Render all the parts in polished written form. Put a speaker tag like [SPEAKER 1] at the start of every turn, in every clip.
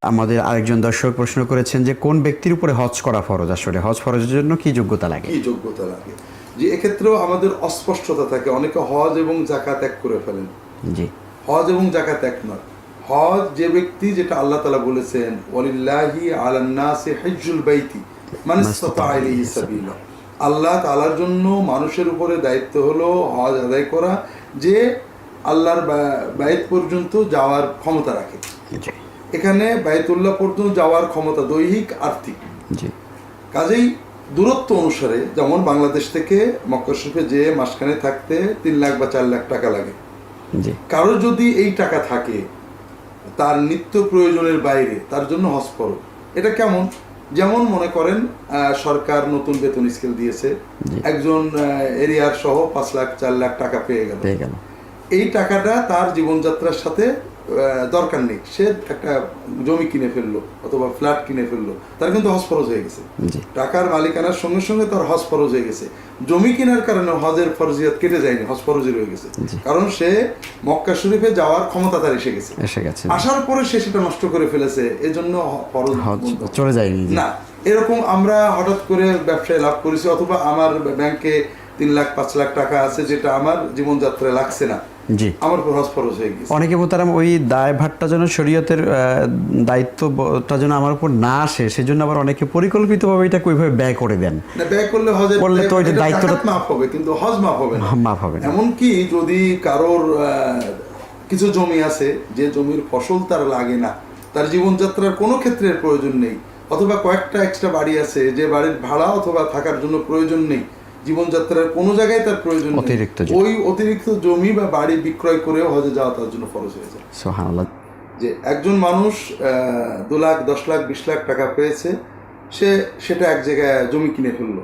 [SPEAKER 1] আমাদের আরেকজন দর্শক প্রশ্ন করেছেন যে কোন ব্যক্তির উপরে হজ করা ফরজ, আসলে হজ ফরজের জন্য কি যোগ্যতা লাগে?
[SPEAKER 2] যে এক্ষেত্রেও আমাদের অস্পষ্টতা থাকে, অনেকে হজ এবং যাকাত এক করে ফেলেন।
[SPEAKER 1] জি,
[SPEAKER 2] হজ এবং যাকাত এক নয়। হজ যে ব্যক্তি, যেটা আল্লাহ তাআলা বলেছেন ওয়ালিল্লাহি আলান নাসি হিজ্জুল বাইতি মান ইসতাতা ইলাইহি সাবিলা, আল্লাহ তাআলার জন্য মানুষের উপরে দায়িত্ব হলো হজ আদায় করা, যে আল্লাহর বাইত পর্যন্ত যাওয়ার ক্ষমতা রাখে।
[SPEAKER 1] জি,
[SPEAKER 2] এখানে বাইতুল্লাহ পর্যন্ত যাওয়ার ক্ষমতা দৈহিক আর্থিক।
[SPEAKER 1] জি,
[SPEAKER 2] কাজেই দূরত্ব অনুসারে, যেমন বাংলাদেশ থেকে মক্কা শরীফে যে মাসখানে থাকতে 3 লাখ বা 4 লাখ টাকা লাগে।
[SPEAKER 1] জি,
[SPEAKER 2] কারোর যদি এই টাকা থাকে তার নিত্য প্রয়োজনের বাইরে, তার জন্য হজ ফরজ। এটা কেমন? যেমন মনে করেন সরকার নতুন বেতন স্কেল দিয়েছে, একজন এরিয়ার সহ 5 লাখ 4 লাখ টাকা পেয়ে গেল। এই টাকাটা তার জীবনযাত্রার সাথে দরকার নেই, সে একটা জমি কিনে ফেললো অথবা ফ্ল্যাট কিনে ফেললো, তার কিন্তু হজ ফরজ হয়ে গেছে। টাকার মালিকানার সঙ্গে সঙ্গে তার হজ ফরজ হয়ে গেছে। জমি কেনার কারণে হজের ফরজিয়াত কেটে যায়নি, হজ ফরজই রয়ে গেছে, কারণ সে মক্কা শরীফে যাওয়ার ক্ষমতা তার এসে গেছে। আসার পরে সে সেটা নষ্ট করে ফেলেছে, এজন্য ফরজ
[SPEAKER 1] চলে যায়নি
[SPEAKER 2] না। এরকম আমরা হঠাৎ করে ব্যবসায় লাভ করেছি, অথবা আমার ব্যাংকে 3 লাখ 5 লাখ টাকা আছে, যেটা আমার জীবনযাত্রায় লাগছে না, আমার উপর হজ ফরজ হয়ে গেছে।
[SPEAKER 1] অনেকে মোহতারাম ওই দায়ভারটা যেন শরীয়তের দায়িত্বটা যেন আমার উপর না আসে, সেজন্য আবার অনেকে পরিকল্পিতভাবে এটা ওইভাবে ব্যয় করে দেন।
[SPEAKER 2] না, ব্যয় করলে হজের
[SPEAKER 1] তো ওই দায়িত্বটা
[SPEAKER 2] মাফ হবে, কিন্তু হজ মাফ হবে না।
[SPEAKER 1] মাফ হবে না।
[SPEAKER 2] এমনকি যদি কারোর কিছু জমি আছে, যে জমির ফসল তার লাগে না, তার জীবনযাত্রার কোনো ক্ষেত্রের প্রয়োজন নেই, অথবা কয়েকটা এক্সট্রা বাড়ি আছে, যে বাড়ির ভাড়া অথবা থাকার জন্য প্রয়োজন নেই, জীবনযাত্রার কোনো জায়গায় তার প্রয়োজন নেই, ওই অতিরিক্ত জমি বা বাড়ি বিক্রয় করেও হজে যাওয়া তার জন্য ফরজ হয়ে যায়।
[SPEAKER 1] সুবহানাল্লাহ।
[SPEAKER 2] যে একজন মানুষ 2 লাখ 10 লাখ 20 লাখ টাকা পেয়েছে, সে সেটা এক জায়গায় জমি কিনে ফেললো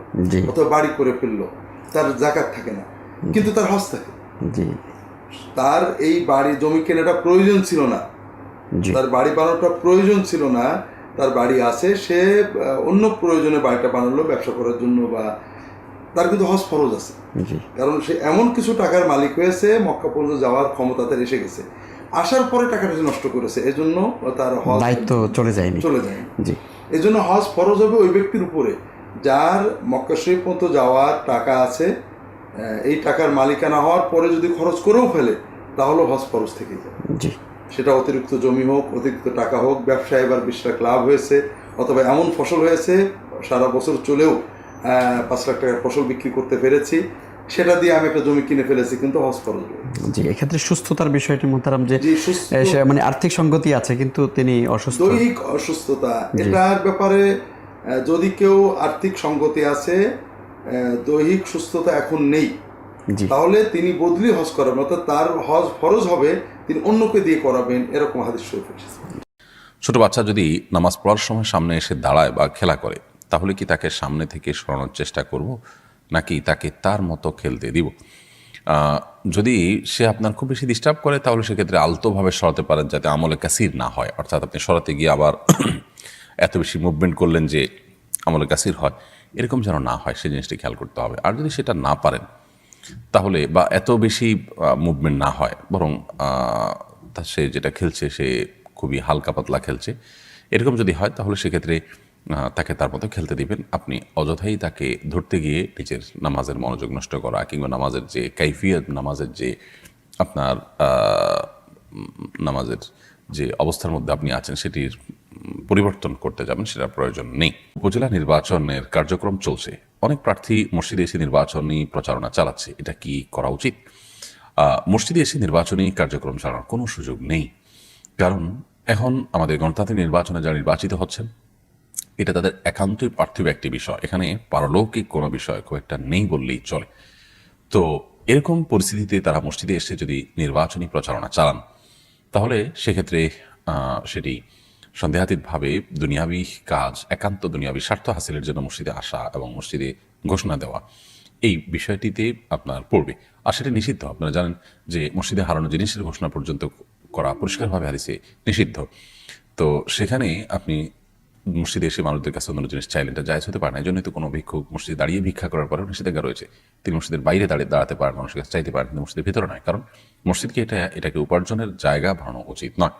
[SPEAKER 2] অথবা বাড়ি করে ফেললো, তার যাকাত থাকে না, কিন্তু তার হজ থাকে। তার এই বাড়ি জমি কেনাটা প্রয়োজন ছিল না, তার বাড়ি বানানোটা প্রয়োজন ছিল না, তার বাড়ি আছে, সে অন্য প্রয়োজনে বাড়িটা বানালো ব্যবসা করার জন্য, বা তার কিন্তু হজ ফরজ আছে, কারণ সে এমন কিছু টাকার মালিক হয়েছে, মক্কা পর্যন্ত যাওয়ার ক্ষমতা তার এসে গেছে। আসার পরে টাকাটা নষ্ট করেছে, এজন্য তার হজ
[SPEAKER 1] দায়িত্ব চলে যায়নি।
[SPEAKER 2] এজন্য হজ ফরজ হবে ওই ব্যক্তির উপরে যার মক্কা শরীফ পর্যন্ত যাওয়ার টাকা আছে। এই টাকার মালিকানা হওয়ার পরে যদি খরচ করেও ফেলে, তাহলে হজ ফরজ থেকে যায়। সেটা অতিরিক্ত জমি হোক, অতিরিক্ত টাকা হোক, ব্যবসায় এবার 20 লাখ লাভ হয়েছে, অথবা এমন ফসল হয়েছে সারা বছর চলেও 5 লাখ টাকার ফসল বিক্রি করতে পেরেছি, সেটা দিয়ে আমি একটা জমি কিনে ফেলেছি, কিন্তু হজ ফরজ।
[SPEAKER 1] এক্ষেত্রে সুস্থতার বিষয়টি মোহতারাম, যে মানে আর্থিক সংগতি আছে কিন্তু তিনি অসুস্থ,
[SPEAKER 2] দৈহিক অসুস্থতা, এটার ব্যাপারে যদি কেউ আর্থিক সংগতি আছে, দৈহিক সুস্থতা এখন নেই, তাহলে তিনি বদলি হজ করাবেন, অর্থাৎ তার হজ ফরজ হবে, তিনি অন্যকে দিয়ে করাবেন, এরকম হাদিস শরীফে এসেছে।
[SPEAKER 3] ছোট বাচ্চা যদি নামাজ পড়ার সময় সামনে এসে দাঁড়ায় বা খেলা করে, তাহলে কি তাকে সামনে থেকে সরানোর চেষ্টা করব, নাকি তাকে তার মতো খেলতে দিব? যদি সে আপনার খুব বেশি ডিস্টার্ব করে, তাহলে সেক্ষেত্রে আলতোভাবে সরাতে পারেন, যাতে আমলে কাসির না হয়, অর্থাৎ আপনি সরাতে গিয়ে আবার এত বেশি মুভমেন্ট করলেন যে আমলে কাসির হয়, এরকম যেন না হয়, সেই জিনিসটি খেয়াল করতে হবে। আর যদি সেটা না পারেন, তাহলে বা এত বেশি মুভমেন্ট না হয়, বরং সে যেটা খেলছে সে খুবই হালকা পাতলা খেলছে, এরকম যদি হয়, তাহলে সেক্ষেত্রে তাকে তার মতো খেলতে দিবেন। আপনি অযথাই তাকে ধরতে গিয়ে নিজের নামাজের মনোযোগ নষ্ট করা, কিংবা নামাজের যে কাইফিয়ত, নামাজের যে আপনার নামাজের যে অবস্থার মধ্যে আপনি আছেন সেটির পরিবর্তন করতে যাবেন, সেটার প্রয়োজন নেই। উপজেলা নির্বাচনের কার্যক্রম চলছে, অনেক প্রার্থী মসজিদে এসে নির্বাচনী প্রচারণা চালাচ্ছে, এটা কি করা উচিত? মসজিদে এসে নির্বাচনী কার্যক্রম চালানোর কোনো সুযোগ নেই, কারণ এখন আমাদের গণতান্ত্রিক নির্বাচনে যারা নির্বাচিত হচ্ছেন, এটা তাদের একান্তই পার্থিব একটি বিষয়, এখানে পারলৌকিক কোনো বিষয় খুব একটা নেই বললেই চলে। তো এরকম পরিস্থিতিতে তারা মসজিদে এসে যদি নির্বাচনী প্রচারণা চালান, তাহলে সেক্ষেত্রে সেটি সন্দেহাতীতভাবে দুনিয়াবি কাজ, একান্ত দুনিয়াবি স্বার্থ হাসিলের জন্য মসজিদে আসা এবং মসজিদে ঘোষণা দেওয়া, এই বিষয়টিতে আপনার পড়বে। আর সেটা নিষিদ্ধ। আপনারা জানেন যে মসজিদে হারানো জিনিসের ঘোষণা পর্যন্ত করা পরিষ্কারভাবে হাদিসে নিষিদ্ধ। তো সেখানে আপনি মসজিদে এসে মানুষদের কাছে অন্য জিনিস চাইলেন, এটা জায়েজ হতে পারে না। এই জন্যই তো কোনো ভিক্ষুক মসজিদে দাঁড়িয়ে ভিক্ষা করার পরেও নিষেধাজ্ঞা রয়েছে। তিনি মসজিদের বাইরে দাঁড়াতে পারেন, মানুষের কাছে চাইতে পারেন, কিন্তু মসজিদের ভিতরে নয়, কারণ মসজিদকে এটাকে উপার্জনের জায়গা বানানো উচিত নয়।